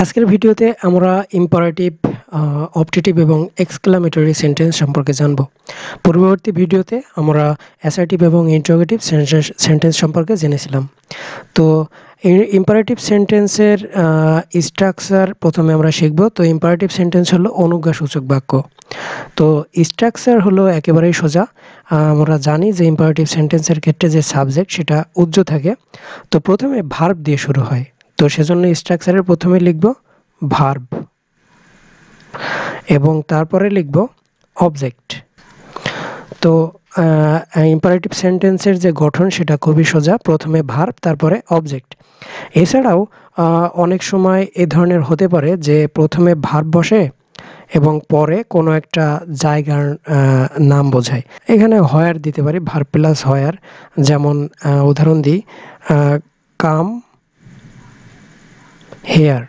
আজকের ভিডিওতে আমরা ইম্পারেটিভ, অপটেটিভ এবং এক্সক্লামেটরি সেন্টেন্স সম্পর্কে জানব। পূর্ববর্তী ভিডিওতে আমরা অ্যাসার্টিভ এবং ইন্টারোগেটিভ সেন্টেন্স সম্পর্কে জেনেছিলাম। তো ইম্পারেটিভ সেন্টেন্সের স্ট্রাকচার প্রথমে আমরা শিখব। তো ইম্পারেটিভ সেন্টেন্স হলো অনুজ্ঞাসূচক বাক্য। তো স্ট্রাকচার হলো একেবারেই সোজা। আমরা জানি যে ইম্পারেটিভ সেন্টেন্সের ক্ষেত্রে যে সাবজেক্ট সেটা উজ্জ্ব থাকে। তো প্রথমে ভার্ব দিয়ে শুরু হয়। তো সেজন্য স্ট্রাকচারের প্রথমে লিখব ভার্ব এবং তারপরে লিখব অবজেক্ট। তো ইম্পারেটিভ সেন্টেন্সের যে গঠন সেটা খুবই সোজা, প্রথমে ভার্ব তারপরে অবজেক্ট। এছাড়াও অনেক সময় এ ধরনের হতে পারে যে প্রথমে ভার্ব বসে এবং পরে কোনো একটা জায়গার নাম বোঝায়। এখানে হয়ার দিতে পারি, ভার্ব প্লাস হয়ার। যেমন উদাহরণ দিই, কাম হেয়ার।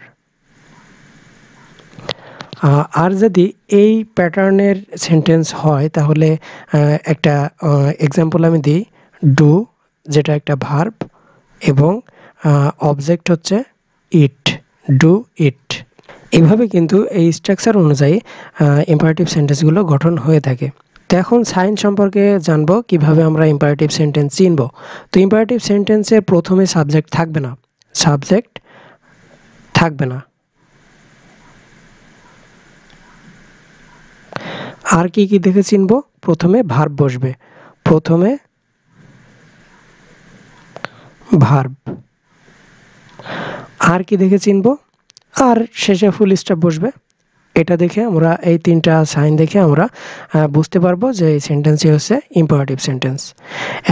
আর যদি এই প্যাটার্নের সেন্টেন্স হয় তাহলে একটা এক্সাম্পল আমি দিই, ডু যেটা একটা ভার্ব এবং অবজেক্ট হচ্ছে ইট, ডু ইট। এভাবে কিন্তু এই স্ট্রাকচার অনুযায়ী ইম্পারেটিভ সেন্টেন্সগুলো গঠন হয়ে থাকে। তো এখন সাইন সম্পর্কে জানবো, কিভাবে আমরা ইম্পারেটিভ সেন্টেন্স চিনব। তো ইম্পারেটিভ সেন্টেন্সের প্রথমে সাবজেক্ট থাকবে না, সাবজেক্ট থাকবে না। আর কি কি দেখে চিনব? প্রথমে ভার্ব বসবে, প্রথমে ভার্ব। আর কি দেখে চিনব? আর শেষে ফুল স্টপ বসবে। এটা দেখে আমরা, এই তিনটা সাইন দেখে আমরা বুঝতে পারবো যে এই সেন্টেন্সই হচ্ছে ইম্পারেটিভ সেন্টেন্স।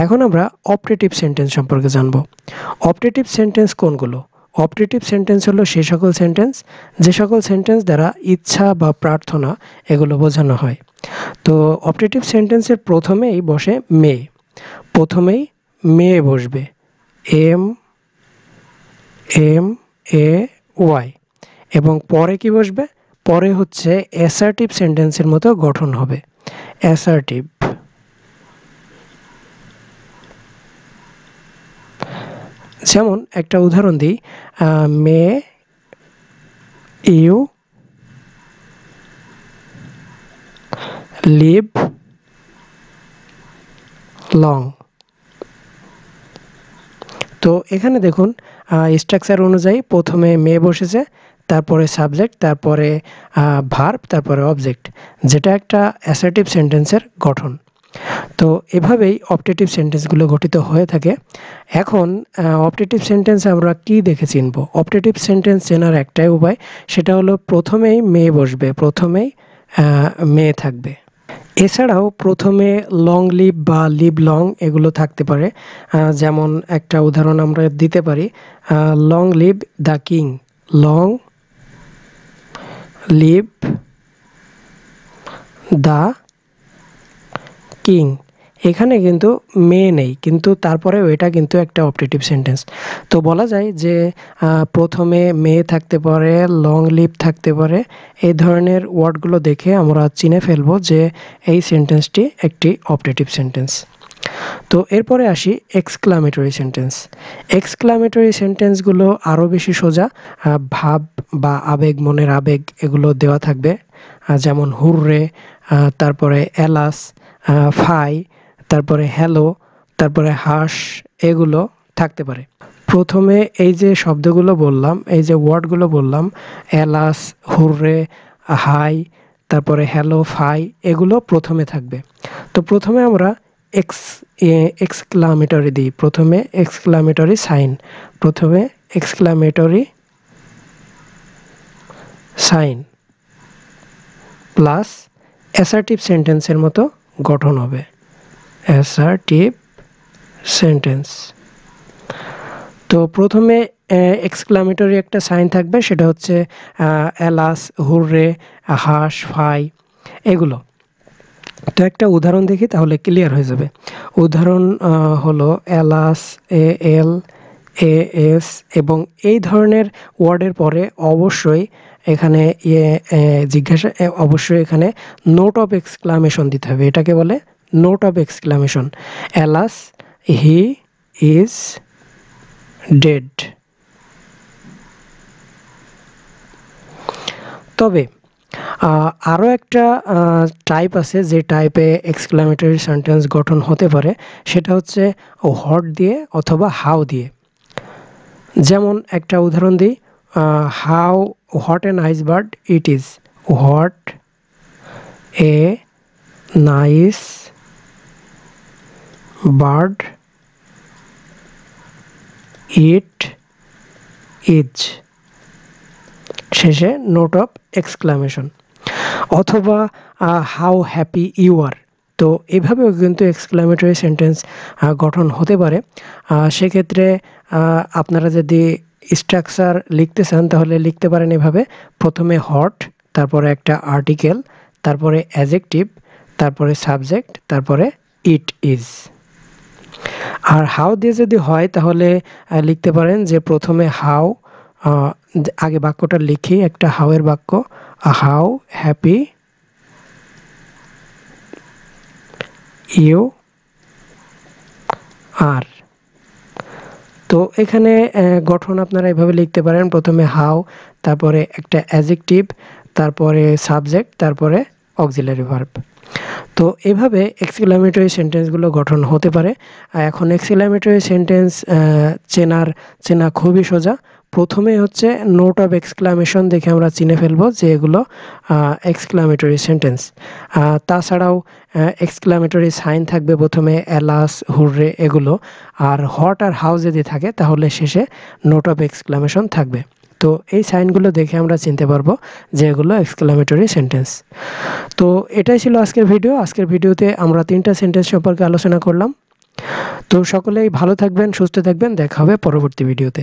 এখন আমরা অপটেটিভ সেন্টেন্স সম্পর্কে জানব। অপটেটিভ সেন্টেন্স কোনগুলো? অপটেটিভ সেন্টেন্স হলো সেই সকল সেন্টেন্স যে সকল সেন্টেন্স দ্বারা ইচ্ছা বা প্রার্থনা এগুলো বোঝানো হয়। তো অপটেটিভ সেন্টেন্সের প্রথমেই বসে মে, প্রথমেই মে বসবে, এম এম এ ওয়াই। এবং পরে কি বসবে? পরে হচ্ছে অ্যাসার্টিভ সেন্টেন্সের মতো গঠন হবে, অ্যাসার্টিভ। যেমন একটা উদাহরণ দিই, মে ইউ লিভ লং। তো এখানে দেখুন স্ট্রাকচার অনুযায়ী প্রথমে মে বসেছে, তারপরে সাবজেক্ট, তারপরে ভার্ব, তারপরে অবজেক্ট, যেটা একটা অ্যাসার্টিভ সেন্টেন্সের গঠন। তো এভাবেই অপটেটিভ সেন্টেন্সগুলো গঠিত হয়ে থাকে। এখন অপটেটিভ সেন্টেন্স আমরা কি দেখে চিনব? অপটেটিভ সেন্টেন্স চেনার একটাই উপায়, সেটা হলো প্রথমেই মে বসবে, প্রথমেই মে থাকবে। এছাড়াও প্রথমে লং লিভ বা লিভ লং এগুলো থাকতে পারে। যেমন একটা উদাহরণ আমরা দিতে পারি, long live the king, long live the king. এখানে কিন্তু মে নেই, কিন্তু তারপরেও এটা কিন্তু একটা অপটেটিভ সেন্টেন্স। তো বলা যায় যে প্রথমে মে থাকতে পারে, লং লিভ থাকতে পারে। এই ধরনের ওয়ার্ডগুলো দেখে আমরা চিনে ফেলবো যে এই সেন্টেন্সটি একটি অপটেটিভ সেন্টেন্স। তো এরপরে আসি এক্সক্লামেটরি সেন্টেন্স। এক্সক্লামেটরি সেন্টেন্সগুলো আরও বেশি সোজা। ভাব বা আবেগ, মনের আবেগ এগুলো দেওয়া থাকবে। যেমন হুররে, তারপরে এলাস, ফাই, তারপরে হ্যালো, তারপরে হাস, এগুলো থাকতে পারে। প্রথমে এই যে শব্দগুলো বললাম, এই যে ওয়ার্ডগুলো বললাম, এলাস, হুররে, হাই, তারপরে হ্যালো, ফাই, এগুলো প্রথমে থাকবে। তো প্রথমে আমরা এক্সক্লামেটরি দিই, প্রথমে এক্সক্লামেটরি সাইন, প্রথমে এক্সক্লামেটরি সাইন প্লাস অ্যাসার্টিভ সেন্টেন্সের মতো গঠন হবে, অ্যাসার্টিভ সেন্টেন্স। তো প্রথমে এক্সক্লামেটরি একটা সাইন থাকবে, সেটা হচ্ছে এলাস, হুররে, হাস, ফাই, এগুলো। তো একটা উদাহরণ দেখি তাহলে ক্লিয়ার হয়ে যাবে। উদাহরণ হলো alas, A L A S, এবং এই ধরনের ওয়ার্ডের পরে অবশ্যই এখানে অবশ্যই এখানে নোট অফ এক্সক্লামেশন দিতে হবে। এটাকে বলে note of exclamation. Alas, he is dead. তবে আরও একটা টাইপ আছে যে টাইপে এক্সক্লামেটরি সেন্টেন্স গঠন হতে পারে, সেটা হচ্ছে হোয়াট দিয়ে অথবা হাউ দিয়ে। যেমন একটা উদাহরণ দিই, what a nice bird it is, what a nice bird it is, শেষে নোট অফ এক্সক্লামেশন। অথবা হাউ হ্যাপি ইউ আর। তো এভাবেও কিন্তু এক্সক্লামেটরি সেন্টেন্স গঠন হতে পারে। সেক্ষেত্রে আপনারা যদি স্ট্রাকচার লিখতে চান তাহলে লিখতে পারেন এভাবে: প্রথমে হট, তারপরে একটা আর্টিকেল, তারপরে অ্যাডজেক্টিভ, তারপরে সাবজেক্ট, তারপরে ইট ইজ। আর হাউ দিয়ে যদি হয় তাহলে লিখতে পারেন যে প্রথমে হাউ, আগে বাক্যটা লিখি, একটা হাউ এর বাক্য, হাউ হ্যাপি ইউ আর। তো এখানে গঠন আপনারা এভাবে লিখতে পারেন: প্রথমে হাউ, তারপরে একটা অ্যাডজেক্টিভ, তারপরে সাবজেক্ট, তারপরে অক্সিলারি ভার্ব। তো এভাবে এক্সক্লামেটরি সেন্টেন্সগুলো গঠন হতে পারে। এখন এক্সক্লামেটরি সেন্টেন্স চেনা খুবই সোজা। প্রথমে হচ্ছে নোট অফ এক্সক্লামেশন দেখে আমরা চিনে ফেলবো যে এগুলো এক্সক্লামেটরি সেন্টেন্স। তাছাড়াও এক্সক্লামেটরি সাইন থাকবে প্রথমে, এলাস, হুররে, এগুলো। আর হট আর হাউ যদি থাকে তাহলে শেষে নোট অফ এক্সক্লামেশন থাকবে। তো এই সাইনগুলো দেখে আমরা চিনতে পারবো যে এগুলো এক্সক্লামেটরি সেন্টেন্স। তো এটাই ছিল আজকের ভিডিও। আজকের ভিডিওতে আমরা 3টা সেন্টেন্স সম্পর্কে আলোচনা করলাম। তো সকলেই ভালো থাকবেন, সুস্থ থাকবেন, দেখা হবে পরবর্তী ভিডিওতে।